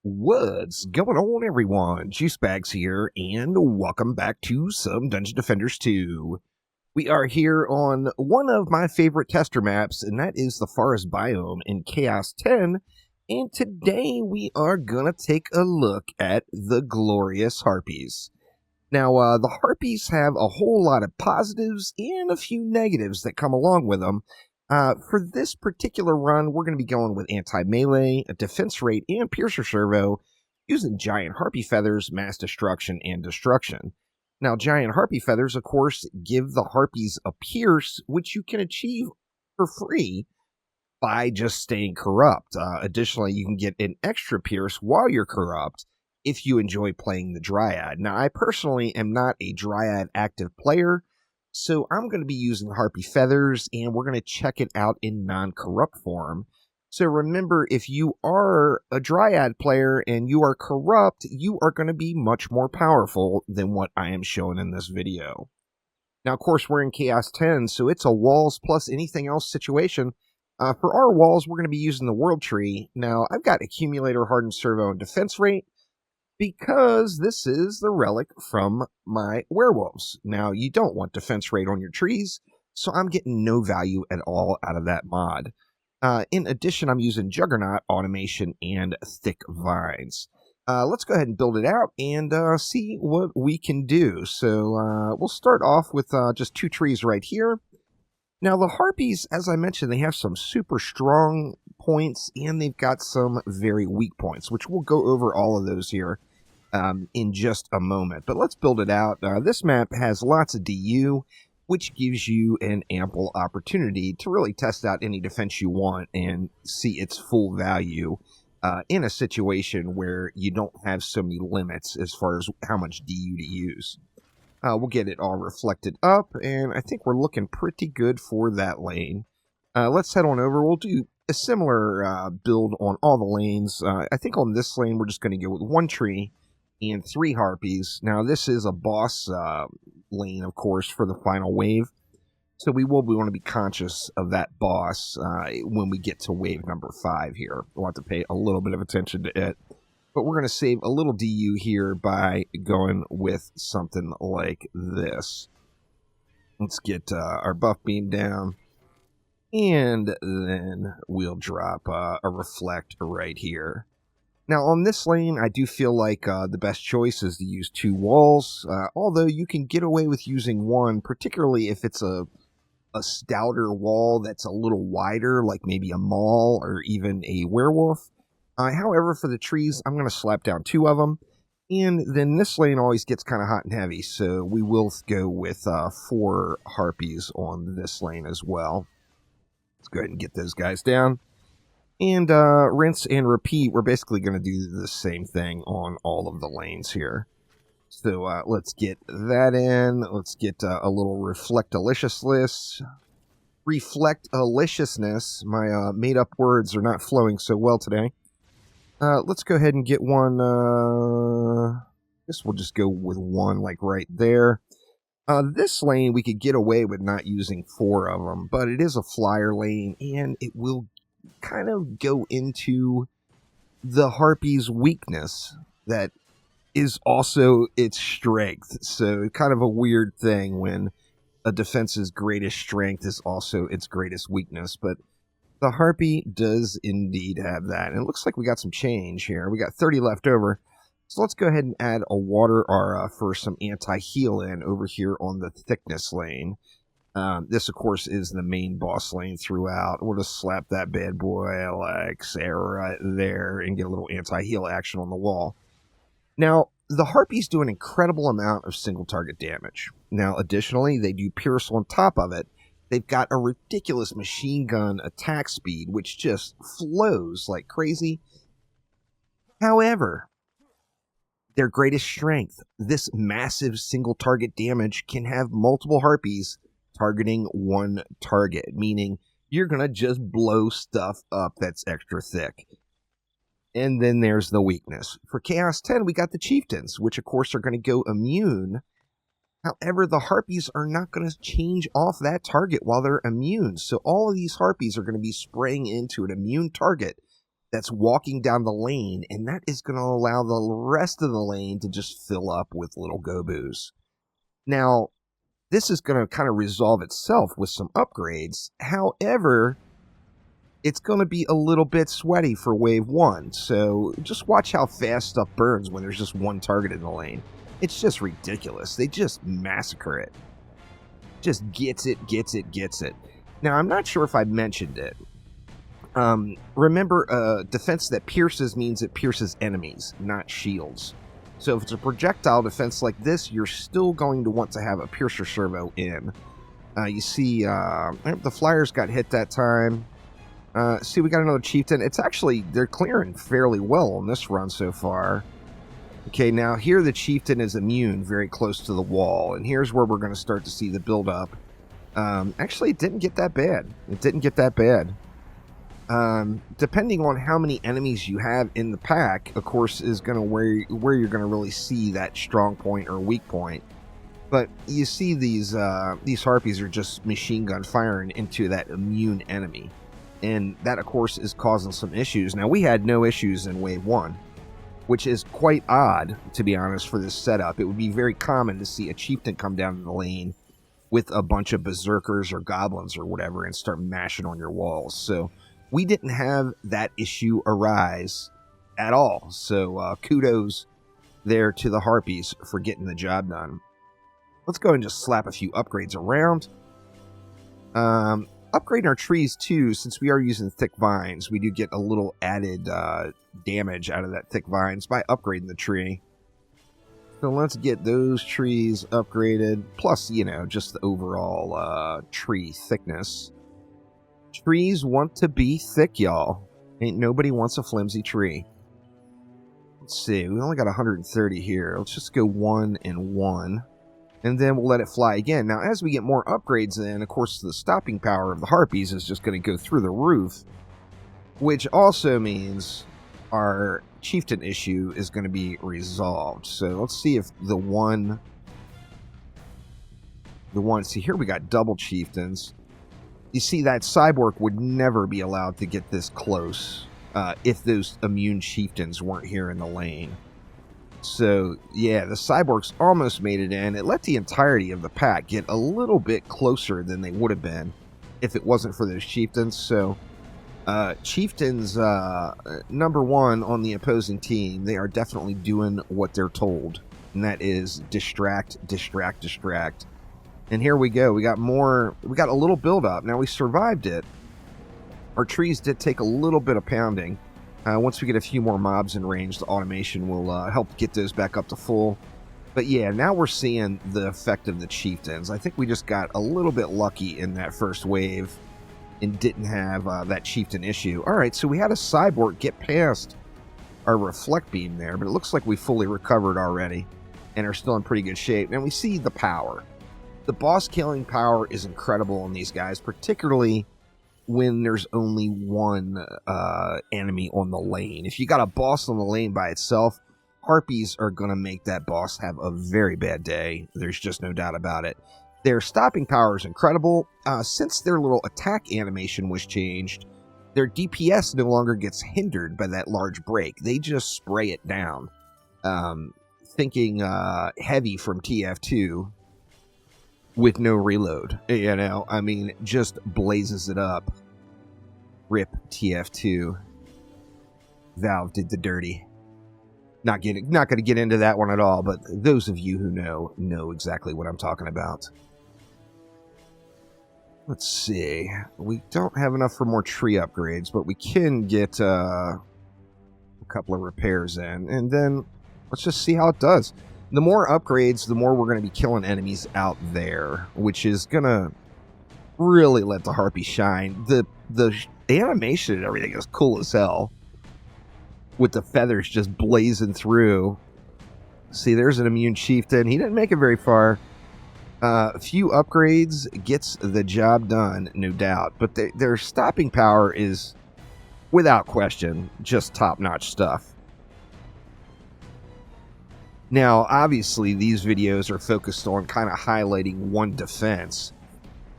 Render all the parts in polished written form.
What's going on, everyone? Juicebags here, and welcome back to some Dungeon Defenders 2. We are here on one of my favorite tester maps, and that is the Forest Biome in Chaos 10. And today we are going to take a look at the glorious Harpies. Now, the Harpies have a whole lot of positives and a few negatives that come along with them. For this particular run, we're going to be going with anti-melee, a defense rate, and piercer servo, using giant harpy feathers, mass destruction, and destruction. Now, giant harpy feathers, of course, give the harpies a pierce, which you can achieve for free by just staying corrupt. Additionally, you can get an extra pierce while you're corrupt if you enjoy playing the Dryad. Now, I personally am not a Dryad active player, so I'm going to be using Harpy Feathers, and we're going to check it out in non-corrupt form. So remember, if you are a Dryad player and you are corrupt, you are going to be much more powerful than what I am showing in this video. Now, of course, we're in Chaos 10, so it's a walls plus anything else situation. For our walls, we're going to be using the World Tree. Now, I've got Accumulator, Hardened Servo, and Defense Rate, because this is the relic from my werewolves. Now, you don't want defense rate on your trees, so I'm getting no value at all out of that mod. In addition, I'm using Juggernaut, Automation, and Thick Vines. Let's go ahead and build it out and see what we can do. So we'll start off with just 2 trees right here. Now, the Harpies, as I mentioned, they have some super strong points, and they've got some very weak points, which we'll go over all of those here in just a moment. But let's build it out. This map has lots of DU, which gives you an ample opportunity to really test out any defense you want and see its full value in a situation where you don't have so many limits as far as how much DU to use. We'll get it all reflected up, and I think we're looking pretty good for that lane. Let's head on over. We'll do a similar build on all the lanes. I think on this lane, we're just going to go with 1 tree and 3 Harpies. Now, this is a boss lane, of course, for the final wave. So we want to be conscious of that boss when we get to wave number 5 here. We'll have to pay a little bit of attention to it. But we're going to save a little DU here by going with something like this. Let's get our buff beam down. And then we'll drop a reflect right here. Now, on this lane, I do feel like the best choice is to use 2 walls. Although you can get away with using 1, particularly if it's a stouter wall that's a little wider, like maybe a maul or even a werewolf. However, for the trees, I'm going to slap down 2 of them. And then this lane always gets kind of hot and heavy, so we will go with 4 Harpies on this lane as well. Let's go ahead and get those guys down. And rinse and repeat. We're basically going to do the same thing on all of the lanes here. So let's get that in. Let's get a little Reflectaliciousness. Reflectaliciousness. My made-up words are not flowing so well today. Let's go ahead and get one. I guess we'll just go with 1 like right there. This lane, we could get away with not using 4 of them, but it is a flyer lane, and it will kind of go into the Harpy's weakness that is also its strength. So kind of a weird thing when a defense's greatest strength is also its greatest weakness, but the Harpy does indeed have that. And it looks like we got some change here. We got 30 left over. So let's go ahead and add a water aura for some anti-heal in over here on the thickness lane. This, of course, is the main boss lane throughout. We'll just slap that bad boy like say right there and get a little anti-heal action on the wall. Now, the Harpies do an incredible amount of single target damage. Now, additionally, they do pierce on top of it. They've got a ridiculous machine gun attack speed, which just flows like crazy. However, their greatest strength, this massive single target damage, can have multiple Harpies targeting 1 target, meaning you're going to just blow stuff up that's extra thick. And then there's the weakness. For Chaos 10, we got the Chieftains, which of course are going to go immune. However, the Harpies are not going to change off that target while they're immune. So all of these Harpies are going to be spraying into an immune target that's walking down the lane, and that is going to allow the rest of the lane to just fill up with little Gobus. Now, this is going to kind of resolve itself with some upgrades. However, it's going to be a little bit sweaty for Wave 1, so just watch how fast stuff burns when there's just one target in the lane. It's just ridiculous. They just massacre it. Just gets it. Now, I'm not sure if I mentioned it. Remember, defense that pierces means it pierces enemies, not shields. So if it's a projectile defense like this, you're still going to want to have a piercer servo in. You see, the flyers got hit that time. See, we got another chieftain. It's actually, they're clearing fairly well on this run so far. Okay, now here the chieftain is immune very close to the wall, and here's where we're going to start to see the build-up. Actually, it didn't get that bad. Depending on how many enemies you have in the pack, of course, is going to where you're going to really see that strong point or weak point. But you see these Harpies are just machine gun firing into that immune enemy. And that, of course, is causing some issues. Now, we had no issues in Wave 1, which is quite odd, to be honest, for this setup. It would be very common to see a chieftain come down the lane with a bunch of berserkers or goblins or whatever and start mashing on your walls. So we didn't have that issue arise at all. So kudos there to the Harpies for getting the job done. Let's go and just slap a few upgrades around. Upgrading our trees too, since we are using thick vines, we do get a little added damage out of that thick vines by upgrading the tree. So let's get those trees upgraded, plus, you know, just the overall tree thickness. Trees want to be thick, y'all. Ain't nobody wants a flimsy tree. Let's see, we only got 130 here. Let's just go 1 and 1. And then we'll let it fly again. Now, as we get more upgrades in, of course, the stopping power of the Harpies is just going to go through the roof. Which also means our chieftain issue is going to be resolved. So let's see if the one... See, here we got double chieftains. You see, that cyborg would never be allowed to get this close if those immune chieftains weren't here in the lane. So, yeah, the cyborgs almost made it in. It let the entirety of the pack get a little bit closer than they would have been if it wasn't for those chieftains. So, chieftains, number one on the opposing team, they are definitely doing what they're told. And that is distract, distract, distract. And here we go. We got a little build up. Now, we survived it. Our trees did take a little bit of pounding. Once we get a few more mobs in range, the automation will help get those back up to full. But yeah, now we're seeing the effect of the chieftains. I think we just got a little bit lucky in that first wave and didn't have that chieftain issue. All right, so we had a cyborg get past our reflect beam there, but it looks like we fully recovered already and are still in pretty good shape. And we see the power. The boss killing power is incredible on these guys, particularly when there's only one enemy on the lane. If you got a boss on the lane by itself, Harpies are going to make that boss have a very bad day. There's just no doubt about it. Their stopping power is incredible. Since their little attack animation was changed, their DPS no longer gets hindered by that large break. They just spray it down. Thinking Heavy from TF2 with no reload, you know, I mean, just blazes it up. RIP TF2. Valve did the dirty. Not going to get into that one at all, but those of you who know exactly what I'm talking about. Let's see. We don't have enough for more tree upgrades, but we can get a couple of repairs in, and then let's just see how it does. The more upgrades, the more we're going to be killing enemies out there, which is going to really let the Harpy shine. The animation and everything is cool as hell, with the feathers just blazing through. See, there's an immune chieftain. He didn't make it very far. A few upgrades gets the job done, no doubt. But their stopping power is, without question, just top-notch stuff. Now, obviously, these videos are focused on kind of highlighting one defense.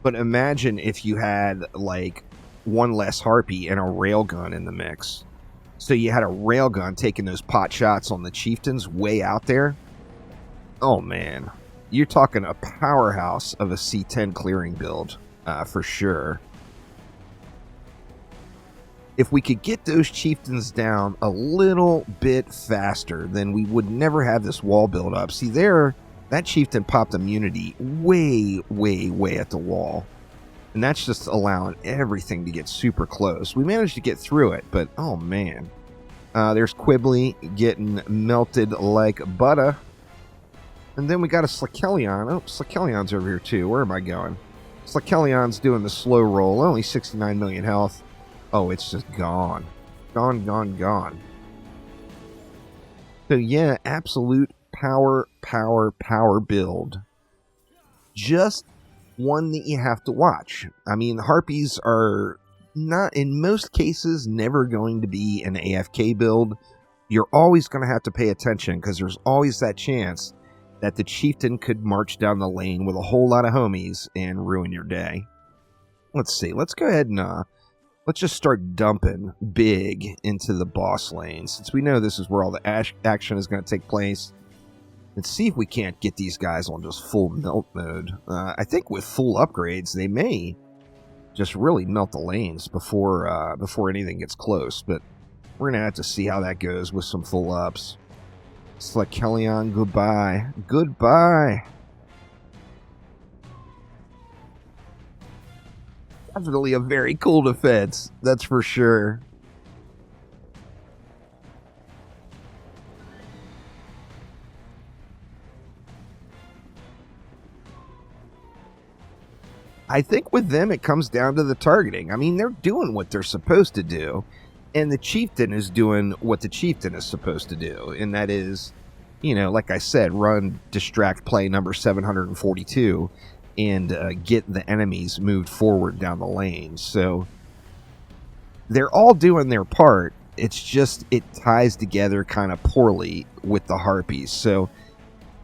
But imagine if you had, like, one less Harpy and a railgun in the mix. So you had a railgun taking those pot shots on the chieftains way out there. Oh man, you're talking a powerhouse of a C10 clearing build, for sure. If we could get those chieftains down a little bit faster, then we would never have this wall build up. See there, that chieftain popped immunity way, way, way at the wall. And that's just allowing everything to get super close. We managed to get through it, but oh man. There's Quibbly getting melted like butter. And then we got a Slakelion. Oh, Slakelion's over here too. Where am I going? Slakelion's doing the slow roll. Only 69 million health. Oh, it's just gone. Gone, gone, gone. So yeah, absolute power build. Just one that you have to watch. I mean, the Harpies are not, in most cases, never going to be an AFK build. You're always going to have to pay attention because there's always that chance that the chieftain could march down the lane with a whole lot of homies and ruin your day. Let's see. Let's go ahead and let's just start dumping big into the boss lane, since we know this is where all the action is going to take place. Let's see if we can't get these guys on just full melt mode. I think with full upgrades, they may just really melt the lanes before anything gets close. But we're going to have to see how that goes with some full ups. Slakelion, goodbye. Goodbye. Definitely a very cool defense, that's for sure. I think with them, it comes down to the targeting. I mean, they're doing what they're supposed to do, and the chieftain is doing what the chieftain is supposed to do, and that is, you know, like I said, run distract play number 742 and get the enemies moved forward down the lane. So they're all doing their part. It's just it ties together kind of poorly with the Harpies. So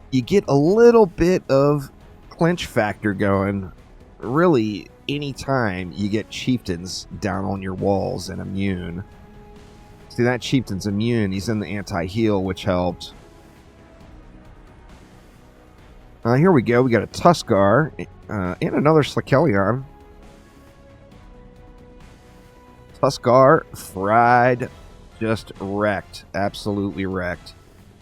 you get a little bit of clinch factor going really anytime you get chieftains down on your walls and immune. See, that chieftain's immune. He's in the anti-heal, which helped. Here we go. We got a Tuskar and another Slakelion. Tuskar fried, just wrecked, absolutely wrecked.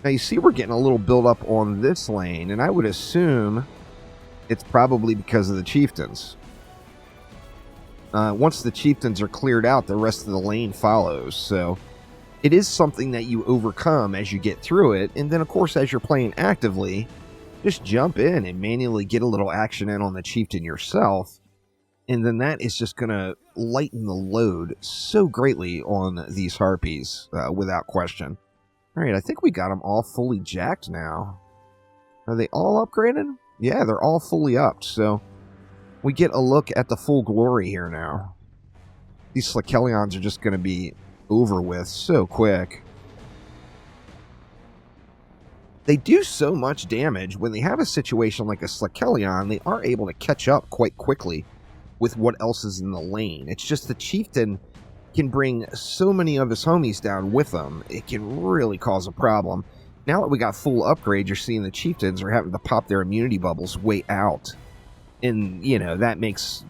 Now you see we're getting a little build up on this lane, and I would assume it's probably because of the chieftains. Once the chieftains are cleared out, the rest of the lane follows. So it is something that you overcome as you get through it. And then, of course, as you're playing actively, just jump in and manually get a little action in on the chieftain yourself. And then that is just going to lighten the load so greatly on these Harpies, without question. All right, I think we got them all fully jacked now. Are they all upgraded? Yeah, they're all fully upped, so we get a look at the full glory here now. These Slakelions are just going to be over with so quick. They do so much damage. When they have a situation like a Slakelion, they are able to catch up quite quickly with what else is in the lane. It's just the chieftain can bring so many of his homies down with them, it can really cause a problem. Now that we got full upgrade, you're seeing the chieftains are having to pop their immunity bubbles way out. And, you know, that makes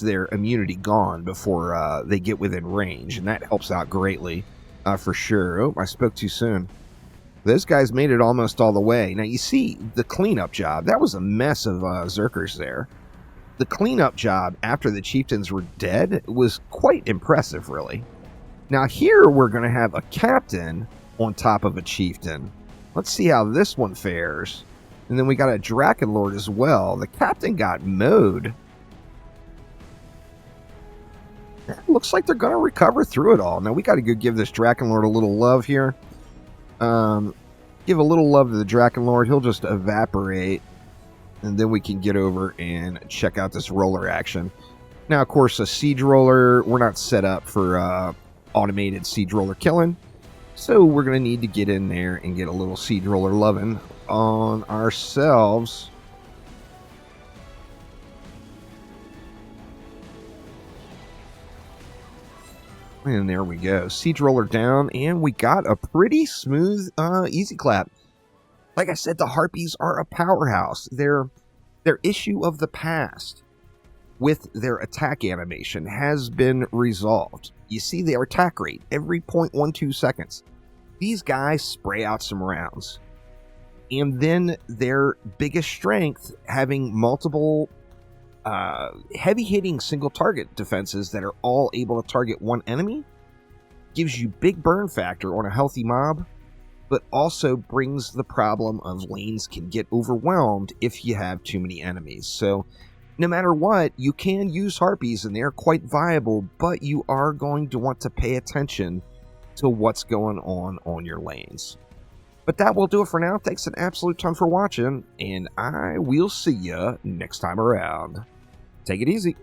their immunity gone before they get within range. And that helps out greatly, for sure. Oh, I spoke too soon. Those guys made it almost all the way. Now, you see the cleanup job. That was a mess of Zerkers there. The cleanup job after the chieftains were dead was quite impressive, really. Now, here we're going to have a captain on top of a chieftain. Let's see how this one fares. And then we got a Drakenlord as well. The captain got mowed. It looks like they're going to recover through it all. Now, we got to go give this Drakenlord a little love here. Give a little love to the Drakenlord. He'll just evaporate. And then we can get over and check out this roller action. Now, of course, a siege roller, we're not set up for automated siege roller killing. So we're going to need to get in there and get a little siege roller loving on ourselves. And there we go. Siege roller down, and we got a pretty smooth easy clap. Like I said, the Harpies are a powerhouse. Their issue of the past with their attack animation has been resolved. You see their attack rate every 0.12 seconds. These guys spray out some rounds. And then their biggest strength, having multiple heavy-hitting single-target defenses that are all able to target one enemy, gives you big burn factor on a healthy mob, but also brings the problem of lanes can get overwhelmed if you have too many enemies. So no matter what, you can use Harpies and they're quite viable, but you are going to want to pay attention to what's going on your lanes. But that will do it for now. Thanks an absolute ton for watching, and I will see ya next time around. Take it easy.